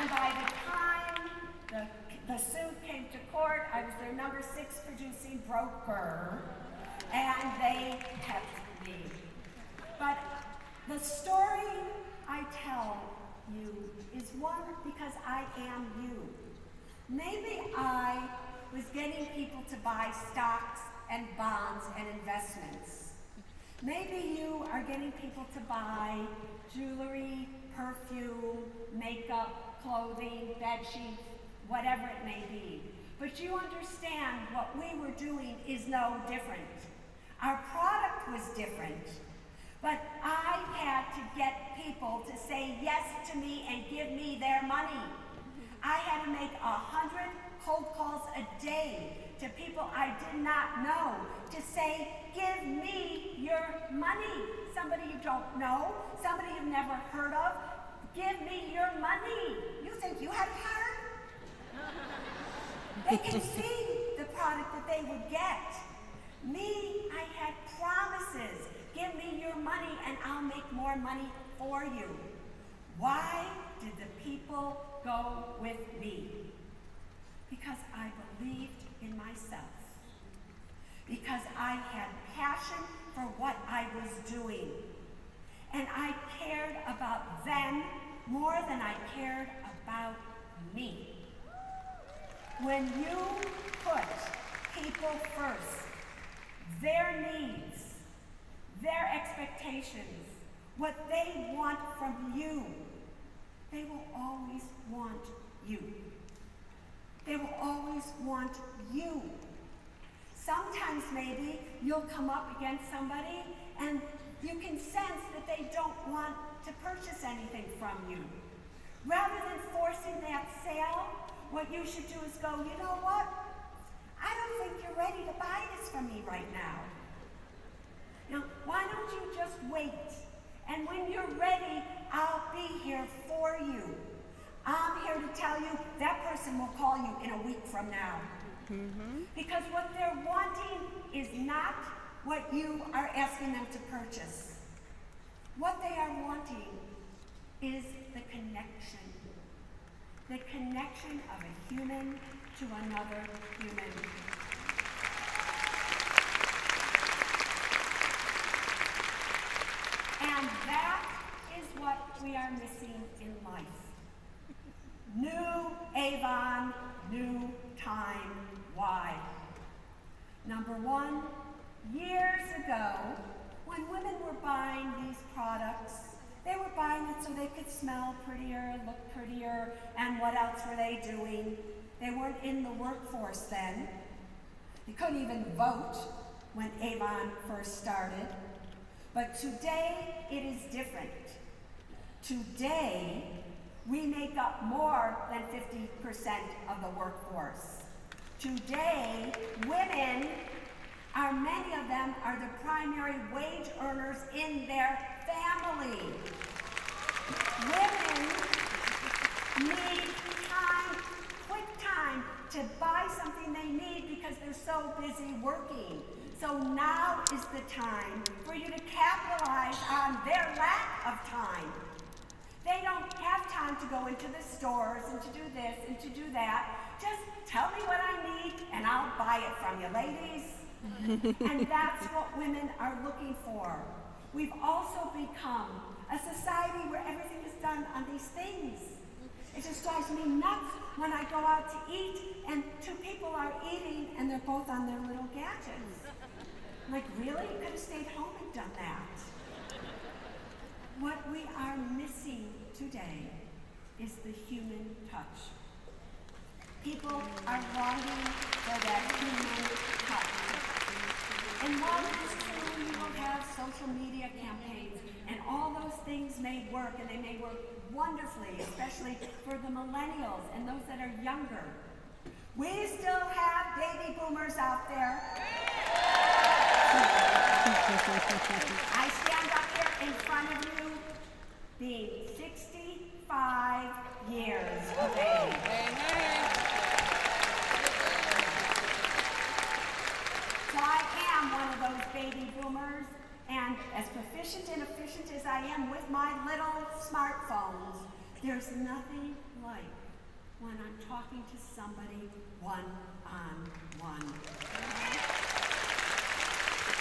And by the time the suit came to court, I was their number 6 producing broker, and they kept me. But the story I tell you is one because I am you. Maybe I was getting people to buy stocks and bonds and investments. Maybe you are getting people to buy jewelry, perfume, makeup, clothing, bed sheets, whatever it may be. But you understand what we were doing is no different. Our product was different, but I had to get people to say yes to me and give me their money. I had to make 100 cold calls a day to people I did not know to say, give me your money. Somebody you don't know, somebody you've never heard of, give me your money. You think you had it hard? They can see the product that they would get. Me, I had promises. Give me your money and I'll make more money for you. Why did the people go with me? Because I believed in myself. Because I had passion for what I was doing. And I cared about them more than I cared about me. When you put people first, their needs, their expectations, what they want from you, they will always want you. They will always want you. Sometimes maybe you'll come up against somebody and you can sense that they don't want to purchase anything from you. Rather than forcing that sale, what you should do is go, you know what? I don't think you're ready to buy this from me right now. Now, why don't you just wait? And when you're ready, I'll be here for you. I'm here to tell you that person will call you in a week from now. Because what they're wanting is not what you are asking them to purchase. What they are wanting is the connection. The connection of a human to another human. And that is what we are missing in life. New Avon, new time. Why? Number one, years ago, when women were buying these products, they were buying it so they could smell prettier, look prettier, and what else were they doing? They weren't in the workforce then. They couldn't even vote when Avon first started. But today, it is different. Today, we make up more than 50% of the workforce. Today, women many of them are the primary wage earners in their family. Women need time, quick time, to buy something they need because they're so busy working. So now is the time for you to capitalize on their lack of time. They don't have time to go into the stores and to do this and to do that. Just tell me what I need and I'll buy it from you, ladies. And that's what women are looking for. We've also become a society where everything is done on these things. It just drives me nuts when I go out to eat and two people are eating and they're both on their little gadgets. I'm like, really? You could have stayed home and done that. What we are missing today is the human touch. People are longing for that human touch. And while it's true, you will have social media campaigns, and all those things may work, and they may work wonderfully, especially for the millennials and those that are younger. We still have baby boomers out there. I stand up here in front of you being 65 years of age. So I am one of those baby boomers, and as proficient and efficient as I am with my little smartphones, There's nothing like when I'm talking to somebody one-on-one.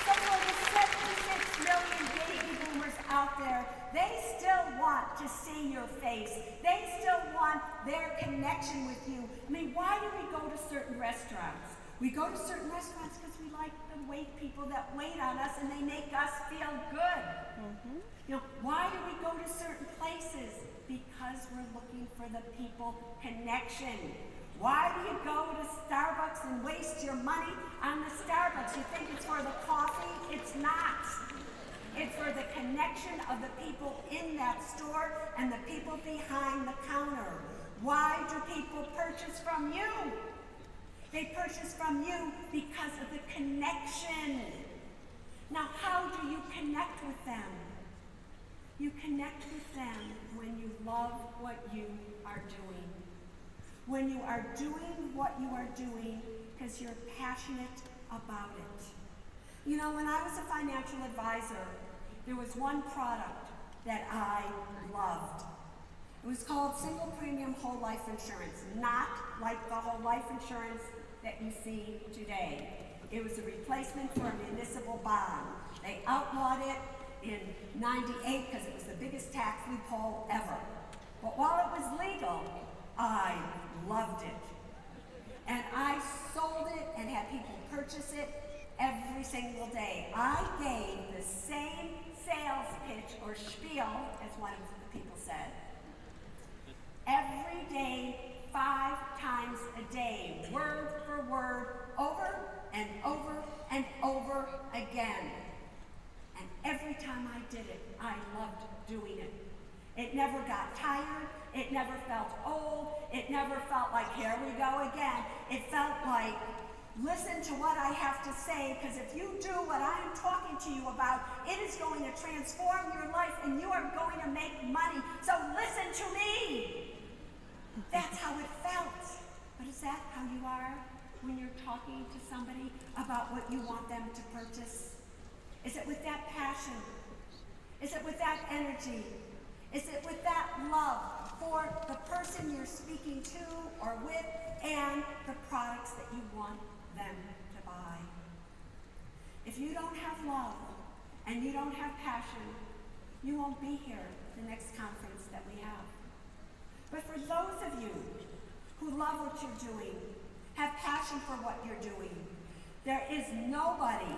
So for the 76 million baby boomers out there, they still want to see your face. They still want their connection with you. I mean, why do we go to certain restaurants? We go to certain restaurants because we like the wait people that wait on us and they make us feel good. You know, why do we go to certain places? Because we're looking for the people connection. Why do you go to Starbucks and waste your money on the Starbucks? You think it's for the coffee? It's not. It's for the connection of the people in that store and the people behind the counter. Why do people purchase from you? They purchase from you because of the connection. Now, how do you connect with them? You connect with them when you love what you are doing. When you are doing what you are doing because you're passionate about it. You know, when I was a financial advisor, there was one product that I loved. It was called single premium whole life insurance, not like the whole life insurance that you see today. It was a replacement for a municipal bond. They outlawed it in '98 because it was the biggest tax loophole ever. But while it was legal, I loved it. And I sold it and had people purchase it every single day. I gave the same sales pitch or spiel, as one of the people said, every day, 5 times a day, word for word, over and over and over again. And every time I did it, I loved doing it. It never got tired. It never felt old. It never felt like, here we go again. It felt like, listen to what I have to say, because if you do what I am talking to you about, it is going to transform your life and you are going to make money. So listen to me. That's how it felt. But is that how you are when you're talking to somebody about what you want them to purchase? Is it with that passion? Is it with that energy? Is it with that love for the person you're speaking to or with and the products that you want them to buy? If you don't have love and you don't have passion, you won't be here the next conference that we have. But for those of you who love what you're doing, have passion for what you're doing, there is nobody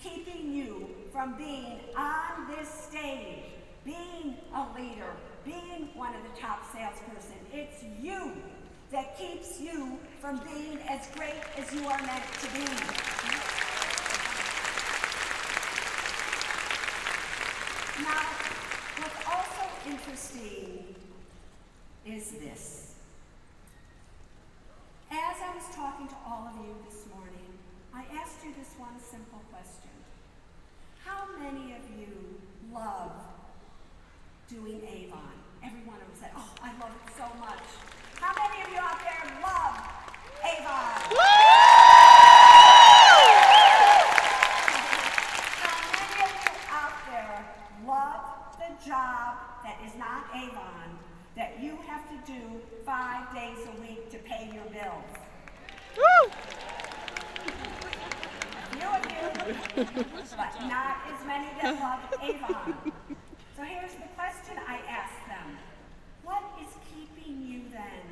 keeping you from being on this stage, being a leader, being one of the top salesperson. It's you that keeps you from being as great as you are meant to be. Now, what's also interesting is this. As I was talking to all of you this morning, I asked you this one simple question. How many of you love doing Avon? Every one of them said, oh, I love it so much. How many of you out there love Avon? How many of you out there love the job that is not Avon, that you have to do 5 days a week to pay your bills? Woo! Few of you, but not as many that love Avon. So here's the question I asked them. What is keeping you then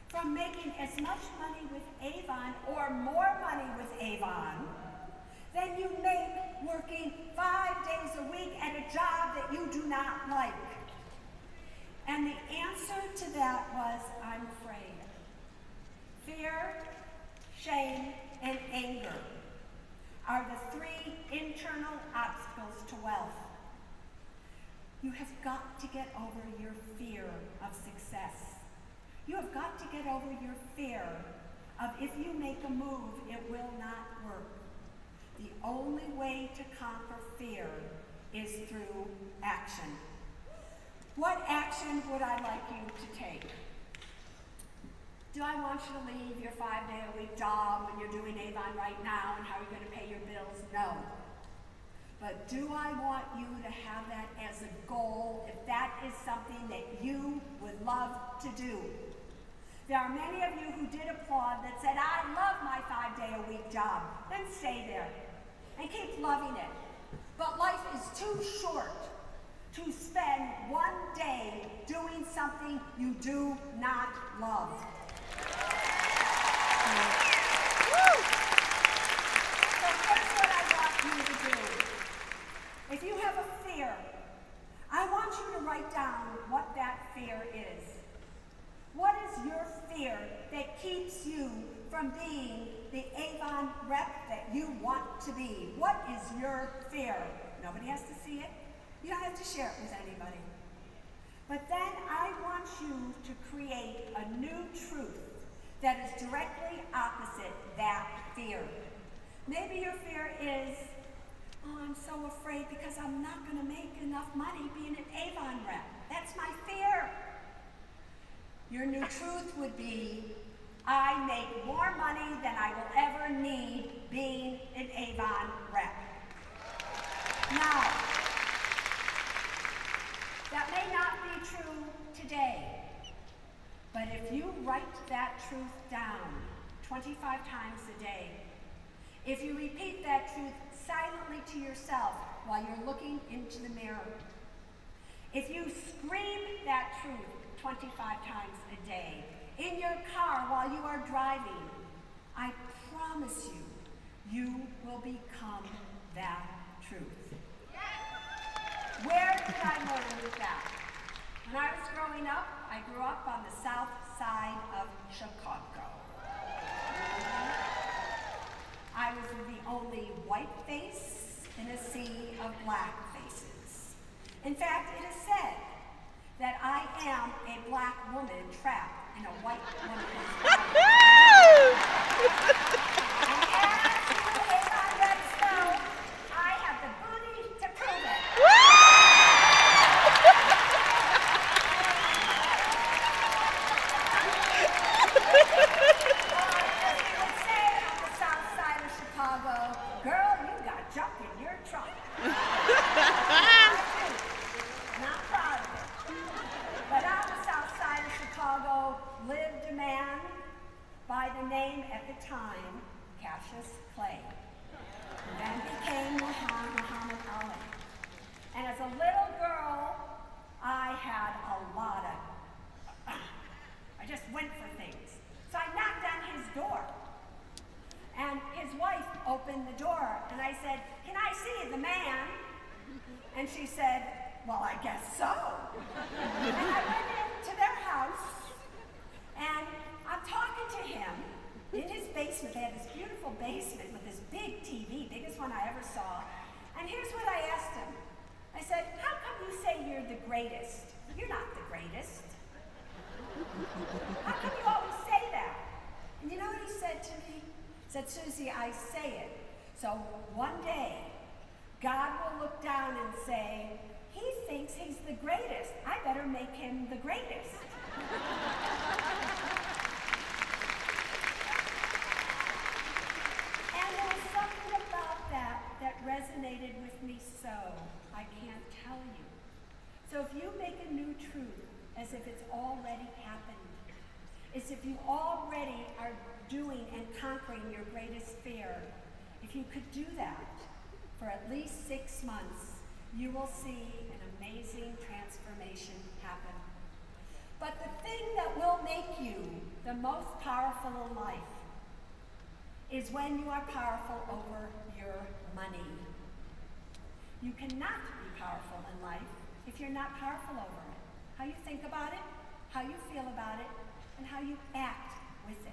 from making as much money with Avon or more money with Avon than you make working 5 days a week at a job that you do not like? And the answer to that was, I'm afraid. Fear, shame, and anger are the 3 internal obstacles to wealth. You have got to get over your fear of success. You have got to get over your fear of if you make a move, it will not work. The only way to conquer fear is through action. What action would I like you to take? Do I want you to leave your 5-day-a-week job when you're doing Avon right now and how are you going to pay your bills? No. But do I want you to have that as a goal, if that is something that you would love to do? There are many of you who did applaud that said, I love my 5-day-a-week job. Then stay there and keep loving it. But life is too short to spend one day doing something you do not love. So here's what I want you to do. If you have a fear, I want you to write down what that fear is. What is your fear that keeps you from being the Avon rep that you want to be? What is your fear? Nobody has to see it. You don't have to share it with anybody. But then I want you to create a new truth that is directly opposite that fear. Maybe your fear is, oh, I'm so afraid because I'm not going to make enough money being an Avon rep. That's my fear. Your new truth would be, I make more money than I will ever need being an Avon rep. Now, that may not be true today, but if you write that truth down 25 times a day, if you repeat that truth silently to yourself while you're looking into the mirror, if you scream that truth 25 times a day in your car while you are driving, I promise you, you will become that truth. Where did I learn that? When I was growing up, I grew up on the south side of Chicago. I was the only white face in a sea of black faces. In fact, it is said that I am a black woman trapped in a white woman's body. And as you Avon reps know, I have the booty to prove it. As we would say on the south side of Chicago, girl, you got junk in your trunk. Not proud of it. But on the south side of Chicago lived a man by the name at the time, Cassius Clay, who then became Muhammad Ali. And as a little girl, I had a lot of, I just went for things. So I knocked on his door. And his wife opened the door, and I said, can I see the man? And she said, well, I guess so. And I went into their house, and I'm talking to him in his basement. They had this beautiful basement with this big TV, biggest one I ever saw. And here's what I asked him. I said, how come you say you're the greatest? You're not the greatest. How come you always say that? And you know what he said to me? He said, Susie, I say it. So one day, God will look down and say, he thinks he's the greatest. I better make him the greatest. And there was something about that that resonated with me so, I can't tell you. So if you make a new truth as if it's already happened, as if you already are doing and conquering your greatest fear, if you could do that for at least 6 months, you will see an amazing transformation happen. But the thing that will make you the most powerful in life is when you are powerful over your money. You cannot be powerful in life if you're not powerful over it. How you think about it, how you feel about it, and how you act with it.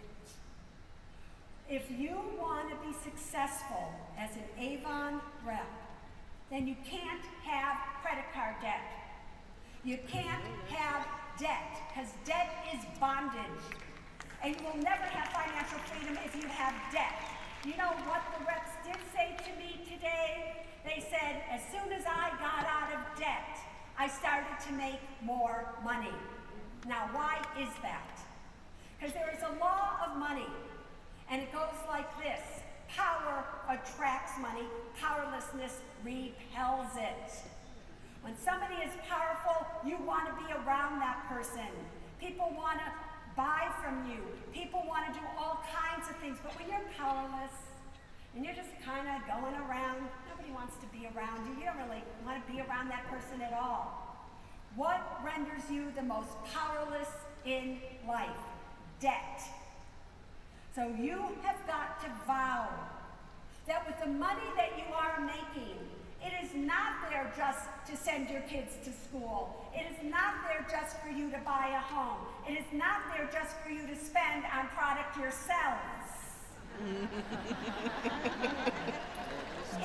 If you want to be successful as an Avon rep, then you can't have credit card debt. You can't have debt, because debt is bondage. And you will never have financial freedom if you have debt. You know what the reps did say to me today? They said, as soon as I got out of debt, I started to make more money. Now, why is that? Because there is a law of money, and it goes like this. Power attracts money. Powerlessness repels it. When somebody is powerful, you want to be around that person. People want to buy from you. People want to do all kinds of things. But when you're powerless and you're just kind of going around, nobody wants to be around you. You don't really want to be around that person at all. What renders you the most powerless in life? Debt. So you have got to vow that with the money that you are making, it is not there just to send your kids to school. It is not there just for you to buy a home. It is not there just for you to spend on product yourselves.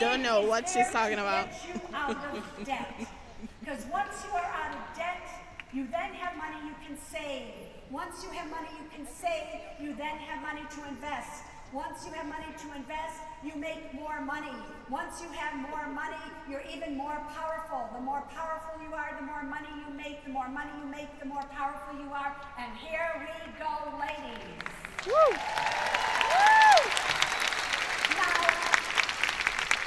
Don't know what she's talking about. Get you out of debt. Because once you are out of debt, you then have money you can save. Once you have money you can save, you then have money to invest. Once you have money to invest, you make more money. Once you have more money, you're even more powerful. The more powerful you are, the more money you make. The more money you make, the more powerful you are. And here we go, ladies. Woo! Woo! Now,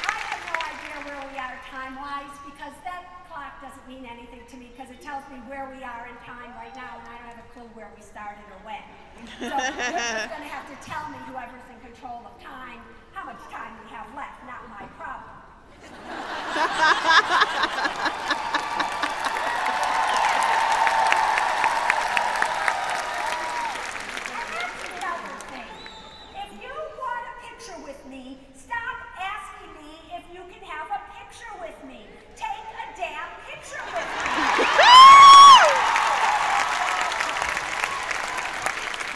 I have no idea where we are time-wise because that clock doesn't mean anything to me because it tells me where we are in time right now and I don't have a clue where we started or when. So you're just going to have to tell me, whoever's in control of time, how much time we have left, not my problem. And that's another thing. If you want a picture with me, stop asking me if you can have a picture with me. Take a damn picture with me.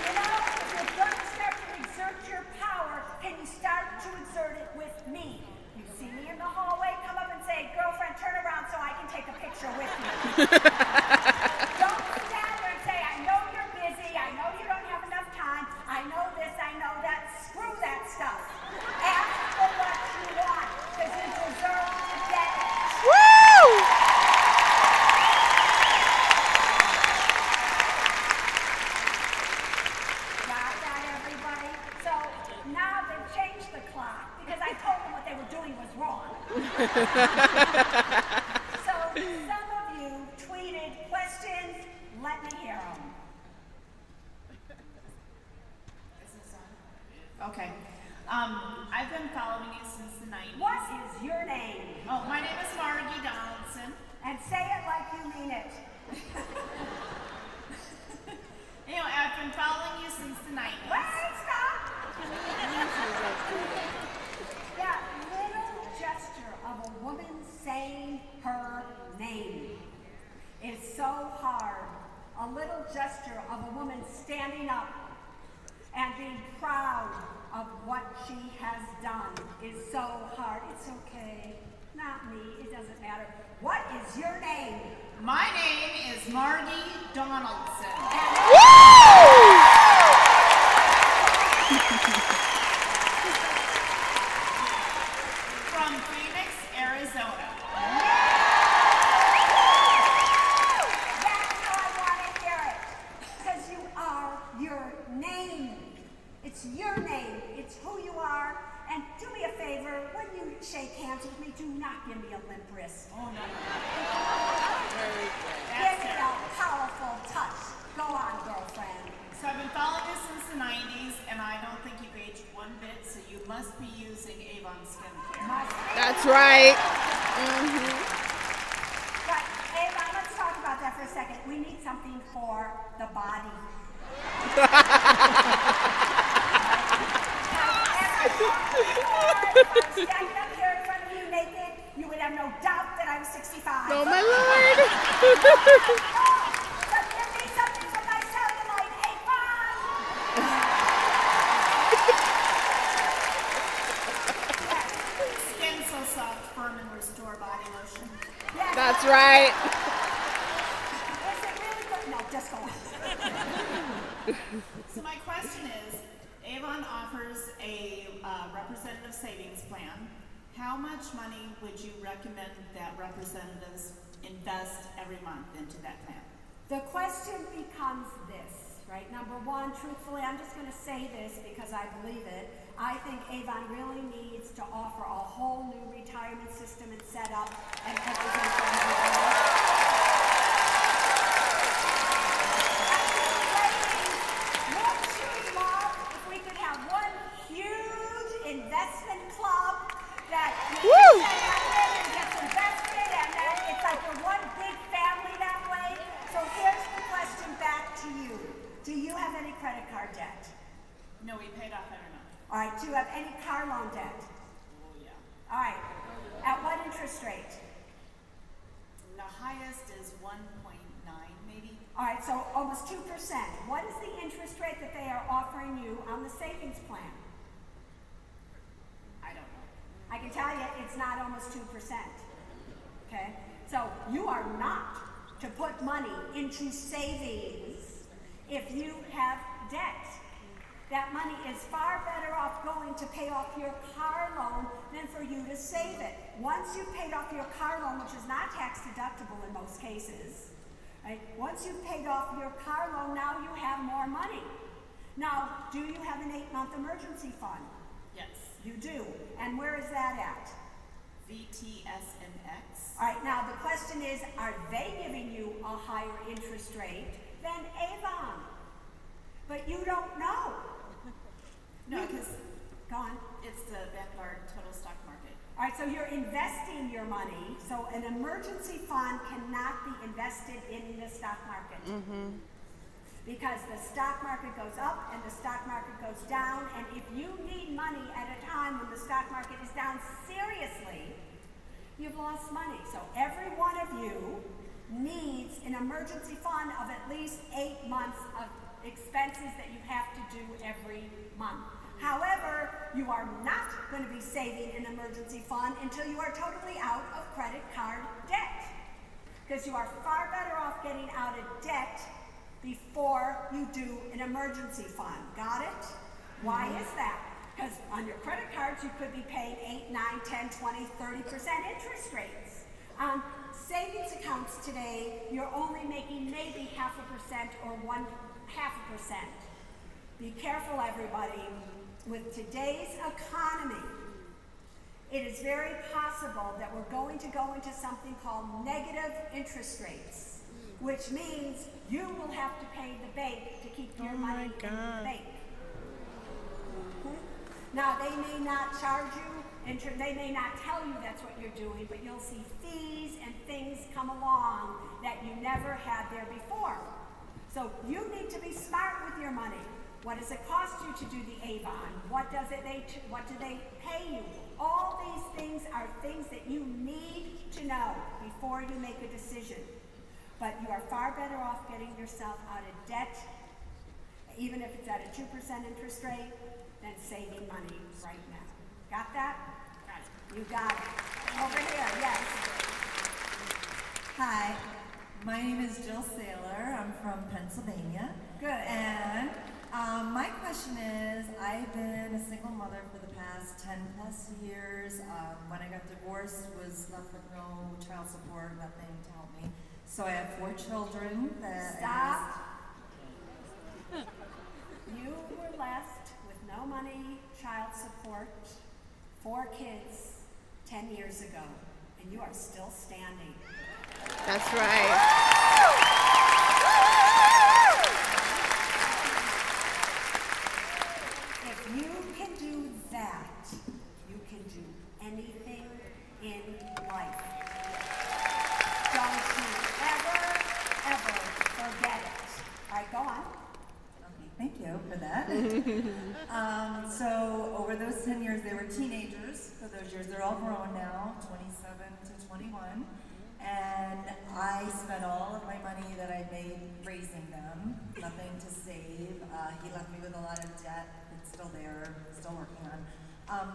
You know, if you're going to start to exert your power, can you start to exert it with me? You see me in the hallway, come up and say, girlfriend, turn around so I can take a picture with you. Don't stand there and say, I know you're busy, I know you don't have enough time, I know this, I know that. Screw that stuff. Ask for what you want, because you deserve to get it. Woo! Got that, everybody? So now they've changed the clock because I told them what they were doing was wrong. So some of you tweeted questions. Let me hear them. Okay. I've been following you since the 90s. What is your name? Oh, my name is Margie Donaldson. And say it like you mean it. You know, I've been following you since the 90s. Wait, stop! That little gesture of a woman saying her name is so hard. A little gesture of a woman standing up and being proud of what she has done is so hard. It's okay. Not me. It doesn't matter. What is your name? My name is Margie Donaldson. From Phoenix, Arizona. That's how I want to hear it. Because you are your name. It's your name. It's who you are. And do me a favor, when you shake hands with me, do not give me a limp wrist. Oh, no. Give me a powerful touch. Go on, girlfriend. So I've been following you since the 90s, and I don't think you've aged one bit, so you must be using Avon skincare. That's right. But, Ava, let's talk about that for a second. We need something for the body. If I was standing up here in front of you naked, you would have no doubt that I was 65. Oh, my Lord. So give me something for my cellulite, Avon! Skin so soft, firm, and restore body lotion. Yes. That's right. Is it really good? No, just go on. So my question is, Avon offers a representative savings plan. How much money would you recommend that representatives invest every month into that plan? The question becomes this, right? Number one, truthfully, I'm just going to say this because I believe it. I think Avon really needs to offer a whole new retirement system and setup and everything for everybody. Wouldn't you love if we could have one huge investment club that you can set up and gets invested, and then it's like we're one big family that way? So here's the question back to you. Do you have any credit card debt? No, we paid off every month. All right, do you have any car loan debt? Oh, yeah. All right, at what interest rate? The highest is 1.9 maybe. All right, so almost 2%. What is the interest rate that they are offering you on the savings plan? I don't know. I can tell you it's not almost 2%. Okay? So you are not to put money into savings if you have debt. That money is far better off going to pay off your car loan than for you to save it. Once you've paid off your car loan, which is not tax deductible in most cases, right? Once you've paid off your car loan, now you have more money. Now, do you have an 8-month emergency fund? Yes. You do. And where is that at? VTSNX. All right, now the question is, are they giving you a higher interest rate than Avon? But you don't know. No, because Go on. it's the Vanguard Total Stock Market. All right, so you're investing your money. So an emergency fund cannot be invested in the stock market. Because the stock market goes up and the stock market goes down. And if you need money at a time when the stock market is down seriously, you've lost money. So every one of you needs an emergency fund of at least 8 months of expenses that you have to do every month. However, you are not going to be saving an emergency fund until you are totally out of credit card debt. Because you are far better off getting out of debt before you do an emergency fund. Got it? Why is that? Because on your credit cards, you could be paying 8, 9, 10, 20, 30% interest rates. On savings accounts today, you're only making maybe 0.5% or 1/2%. Be careful, everybody. With today's economy, it is very possible that we're going to go into something called negative interest rates, which means you will have to pay the bank to keep your money in the bank. Now, they may not charge you, they may not tell you that's what you're doing, but you'll see fees and things come along that you never had there before. So you need to be smart with your money. What does it cost you to do the Avon? What do they pay you? All these things are things that you need to know before you make a decision. But you are far better off getting yourself out of debt, even if it's at a 2% interest rate, than saving money right now. Got that? Got it. You got it. Over here, yes. Hi, my name is Jill Saylor. I'm from Pennsylvania. Good. And my question is, I've been a single mother for the past 10 plus years. When I got divorced, was left with no child support, nothing to help me. So I have 4 children that Stop. You were left with no money, child support, 4 kids 10 years ago, and you are still standing. That's right. If you can do that, you can do anything in life. Don't you ever forget it. All right, go on. Okay, thank you for that. So over those 10 years, they were teenagers. For those years, they're all grown now, 27 to 21. And I spent all of my money that I made raising them, nothing to save. He left me with a lot of debt. It's still there, still working on.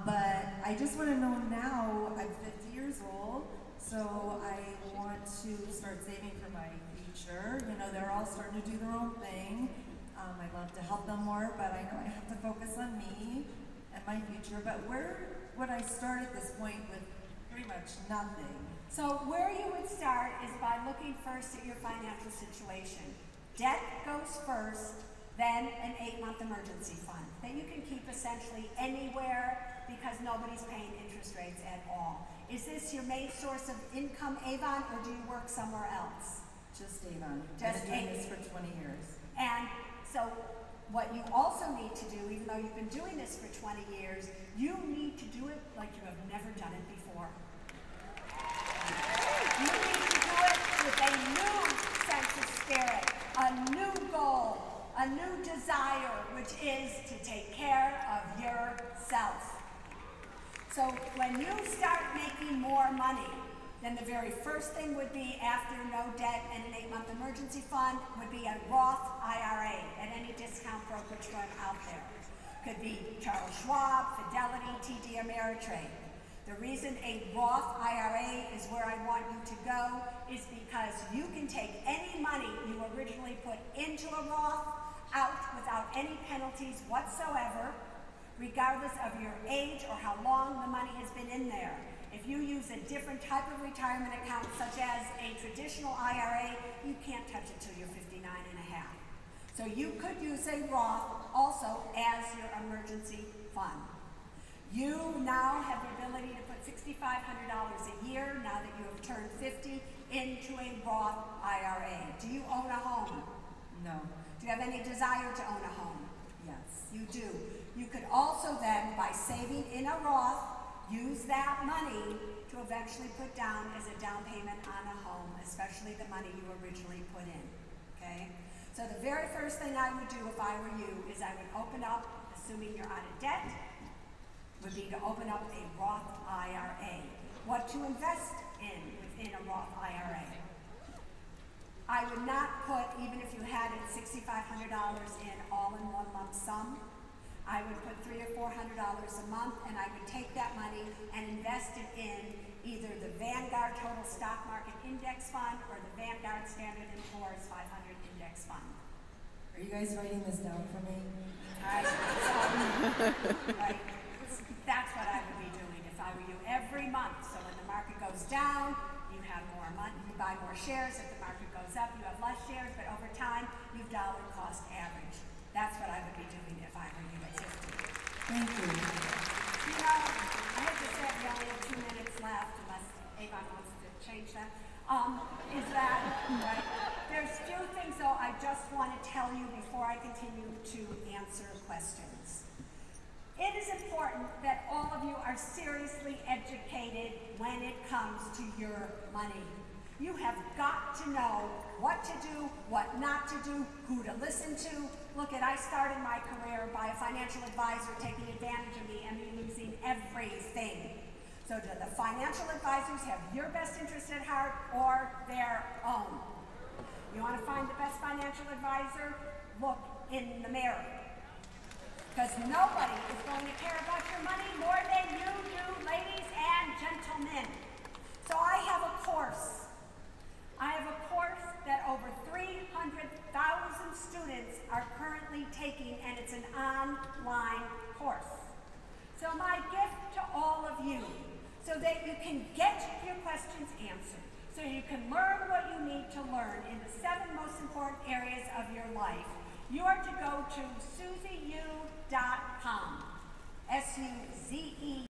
But I just want to know now, I'm 50 years old, so I want to start saving for my future. You know, they're all starting to do their own thing. I'd love to help them more, but I know I have to focus on me and my future. But where would I start at this point with pretty much nothing? So where you would start is by looking first at your financial situation. Debt goes first, then an 8-month emergency fund that you can keep essentially anywhere because nobody's paying interest rates at all. Is this your main source of income, Avon, or do you work somewhere else? Just Avon. Just I've been doing this for 20 years. And so what you also need to do, even though you've been doing this for 20 years, you need to do it like you have never done it before. You need to do it with a new sense of spirit, a new goal, a new desire, which is to take care of yourself. So when you start making more money, then the very first thing would be, after no debt and an 8-month emergency fund, would be a Roth IRA at any discount brokerage firm out there. Could be Charles Schwab, Fidelity, TD Ameritrade. The reason a Roth IRA is where I want you to go is because you can take any money you originally put into a Roth out without any penalties whatsoever, regardless of your age or how long the money has been in there. If you use a different type of retirement account, such as a traditional IRA, you can't touch it till you're 59 and a half. So you could use a Roth also as your emergency fund. You now have the ability to put $6,500 a year, now that you have turned 50, into a Roth IRA. Do you own a home? No. Do you have any desire to own a home? Yes. You do. You could also then, by saving in a Roth, use that money to eventually put down as a down payment on a home, especially the money you originally put in, okay? So the very first thing I would do if I were you is I would open up, assuming you're out of debt, would be to open up a Roth IRA. What to invest in within a Roth IRA? I would not put, even if you had it, $6,500 in all in one lump sum. I would put $300 or $400 a month, and I would take that money and invest it in either the Vanguard Total Stock Market Index Fund or the Vanguard Standard & Poor's 500 Index Fund. Are you guys writing this down for me? Right. So, right. That's what I would be doing if I were you every month. So when the market goes down, you have more money, you buy more shares. If the market goes up, you have less shares, but over time, you've dollar cost average. That's what I would be doing if I were you at 50. Thank you. You know, I have to say we only have 2 minutes left, unless Avon wants to change that. Is that, right? There's few things, though, I just want to tell you before I continue to answer questions. It is important that all of you are seriously educated when it comes to your money. You have got to know what to do, what not to do, who to listen to. Look, I started my career by a financial advisor taking advantage of me and me losing everything. So do the financial advisors have your best interest at heart or their own? You want to find the best financial advisor? Look in the mirror. Because nobody is going to care about your money more than you do, ladies and gentlemen. So I have a course. I have a course that over 300,000 students are currently taking, and it's an online course. So my gift to all of you, so that you can get your questions answered, so you can learn what you need to learn in the 7 most important areas of your life, you are to go to SuzeU.com. SUZE